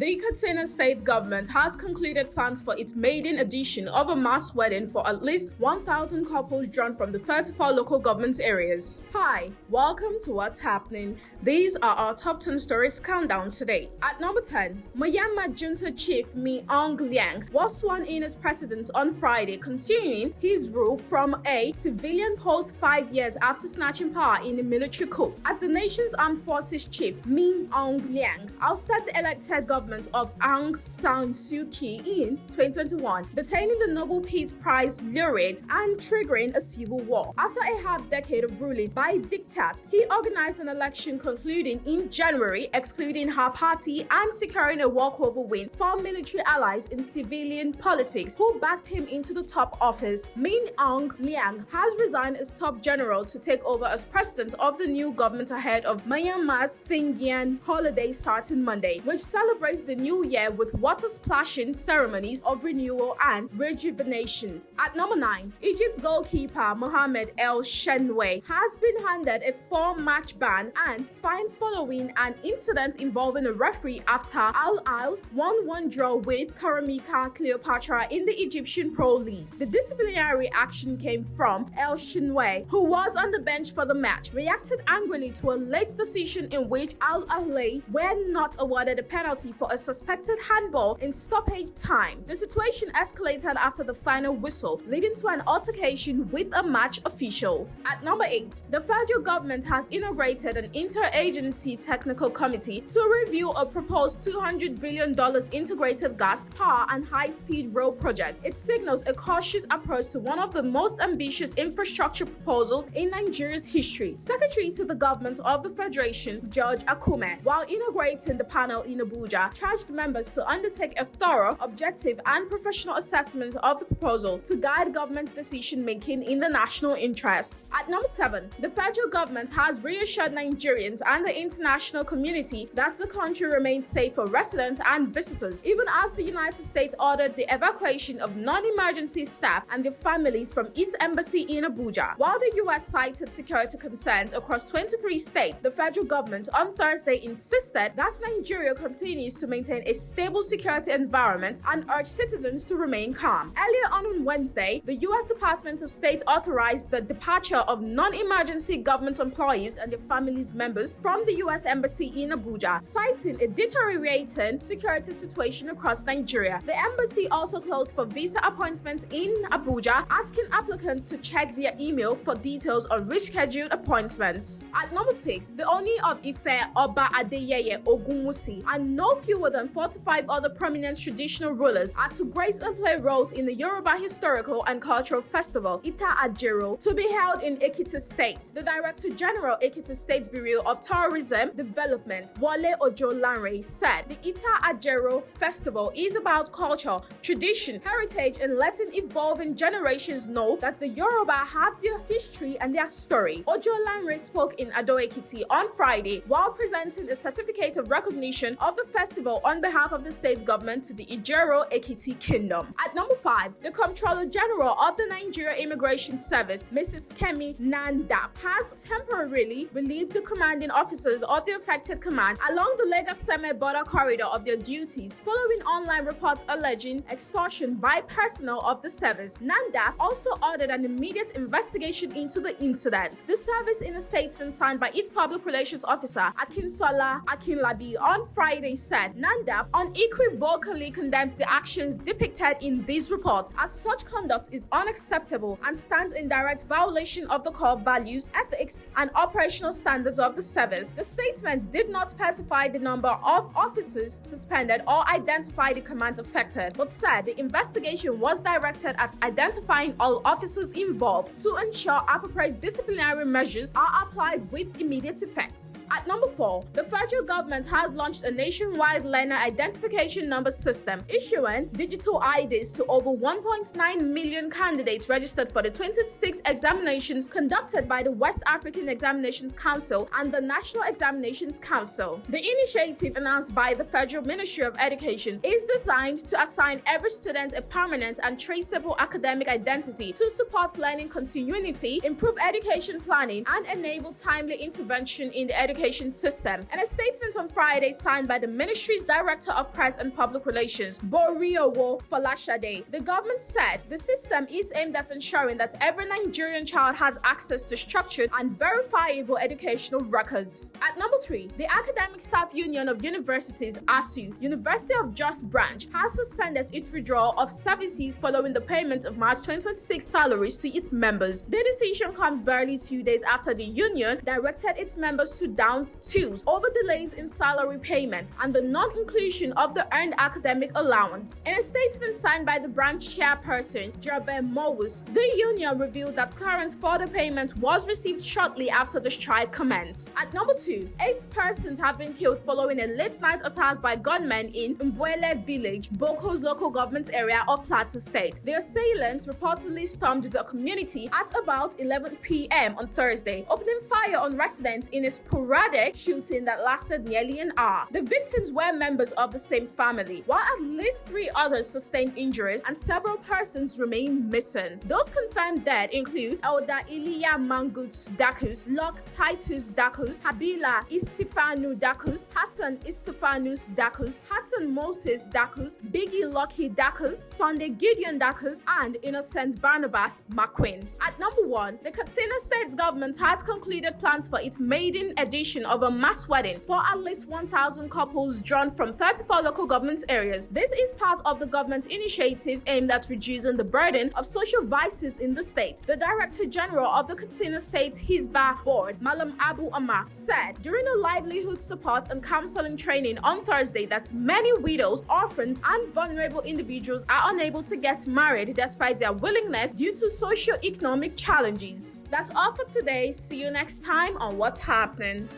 The Ekiti state government has concluded plans for its maiden edition of a mass wedding for at least 1,000 couples drawn from the 34 local government areas. Hi, welcome to What's Happening. These are our top 10 stories countdown today. At number 10, Myanmar Junta chief Mi Aung Hlaing was sworn in as president on Friday, continuing his rule from a civilian post 5 years after snatching power in a military coup. As the nation's armed forces chief, Mi Aung Hlaing ousted the elected government of Aung San Suu Kyi in 2021, detaining the Nobel Peace Prize laureate and triggering a civil war. After a half-decade of ruling by diktat, he organized an election concluding in January, excluding her party and securing a walkover win for military allies in civilian politics who backed him into the top office. Min Aung Hlaing has resigned as top general to take over as president of the new government ahead of Myanmar's Thingyuan holiday starting Monday, which celebrates the new year with water splashing ceremonies of renewal and rejuvenation. At number 9, Egypt's goalkeeper Mohamed El-Shenawy has been handed a 4-match ban and fine following an incident involving a referee after Al Ahly's 1-1 draw with Karamika Cleopatra in the Egyptian Pro League. The disciplinary action came from El-Shenawy, who was on the bench for the match, reacted angrily to a late decision in which Al Ahly were not awarded a penalty for a suspected handball in stoppage time. The situation escalated after the final whistle, leading to an altercation with a match official. At number 8, the federal government has inaugurated an interagency technical committee to review a proposed $200 billion integrated gas, power, and high-speed rail project. It signals a cautious approach to one of the most ambitious infrastructure proposals in Nigeria's history. Secretary to the government of the Federation, George Akume, while inaugurating the panel in Abuja, charged members to undertake a thorough, objective, and professional assessment of the proposal to guide government's decision-making in the national interest. At number 7, the federal government has reassured Nigerians and the international community that the country remains safe for residents and visitors, even as the United States ordered the evacuation of non-emergency staff and their families from its embassy in Abuja. While the U.S. cited security concerns across 23 states, the federal government on Thursday insisted that Nigeria continues to maintain a stable security environment and urged citizens to remain calm. Earlier on Wednesday, the U.S. Department of State authorized the departure of non-emergency government employees and their families members from the U.S. Embassy in Abuja, citing a deteriorating security situation across Nigeria. The embassy also closed for visa appointments in Abuja, asking applicants to check their email for details on rescheduled appointments. At number 6, the Oni of Ife, Oba Adeyeye Ogunwusi, and no fewer than 45 other prominent traditional rulers are to grace and play roles in the Yoruba Historical and Cultural Festival, Ita Ajero, to be held in Ekiti State. The Director General, Ekiti State Bureau of Tourism Development, Wale Ojolanre, said the Ita Ajero Festival is about culture, tradition, heritage, and letting evolving generations know that the Yoruba have their history and their story. Ojolanre spoke in Ado Ekiti on Friday while presenting a certificate of recognition of the festival on behalf of the state government to the Ijero Ekiti Kingdom. At number 5, the Comptroller General of the Nigeria Immigration Service, Mrs. Kemi Nandap, has temporarily relieved the commanding officers of the affected command along the Lagos-Seme border corridor of their duties following online reports alleging extortion by personnel of the service. Nandap also ordered an immediate investigation into the incident. The service, in a statement signed by its public relations officer, Akinsola Akinlabi, on Friday said Nandap unequivocally condemns the actions depicted in these reports, as such conduct is unacceptable and stands in direct violation of the core values, ethics, and operational standards of the service. The statement did not specify the number of officers suspended or identify the commands affected, but said the investigation was directed at identifying all officers involved to ensure appropriate disciplinary measures are applied with immediate effects. At number 4, the federal government has launched a nationwide learner identification number system, issuing digital IDs to over 1.9 million candidates registered for the 2026 examinations conducted by the West African Examinations Council and the National Examinations Council. The initiative, announced by the Federal Ministry of Education, is designed to assign every student a permanent and traceable academic identity to support learning continuity, improve education planning, and enable timely intervention in the education system. In a statement on Friday signed by the Ministry country's Director of Press and Public Relations, Boriowo Folashade. The government said the system is aimed at ensuring that every Nigerian child has access to structured and verifiable educational records. At number 3, the Academic Staff Union of Universities, ASU, University of Jos branch, has suspended its withdrawal of services following the payment of March 2026 salaries to its members. The decision comes barely 2 days after the union directed its members to down tools over delays in salary payment and the non-inclusion of the earned academic allowance. In a statement signed by the branch chairperson, Jobe Mowus, the union revealed that clearance for the payment was received shortly after the strike commenced. At number 2, 8 persons have been killed following a late-night attack by gunmen in Mbwele village, Boko's local government area of Plateau State. The assailants reportedly stormed the community at about 11 p.m. on Thursday, opening fire on residents in a sporadic shooting that lasted nearly an hour. The victims were members of the same family, while at least 3 others sustained injuries and several persons remain missing. Those confirmed dead include Elda Iliya Mangut Dakus, Lok Titus Dakus, Habila Istifanu Dakus, Hassan Istifanus Dakus, Hassan Moses Dakus, Biggie Lucky Dakus, Sunday Gideon Dakus, and Innocent Barnabas McQueen. At number 1, the Katsina State government has concluded plans for its maiden edition of a mass wedding for at least 1,000 couples drawn from 34 local government areas. This is part of the government's initiatives aimed at reducing the burden of social vices in the state. The Director General of the Katsina State Hisbah Board, Malam Abu Amma, said during a livelihood support and counseling training on Thursday that many widows, orphans, and vulnerable individuals are unable to get married despite their willingness due to socio-economic challenges. That's all for today. See you next time on What's Happening.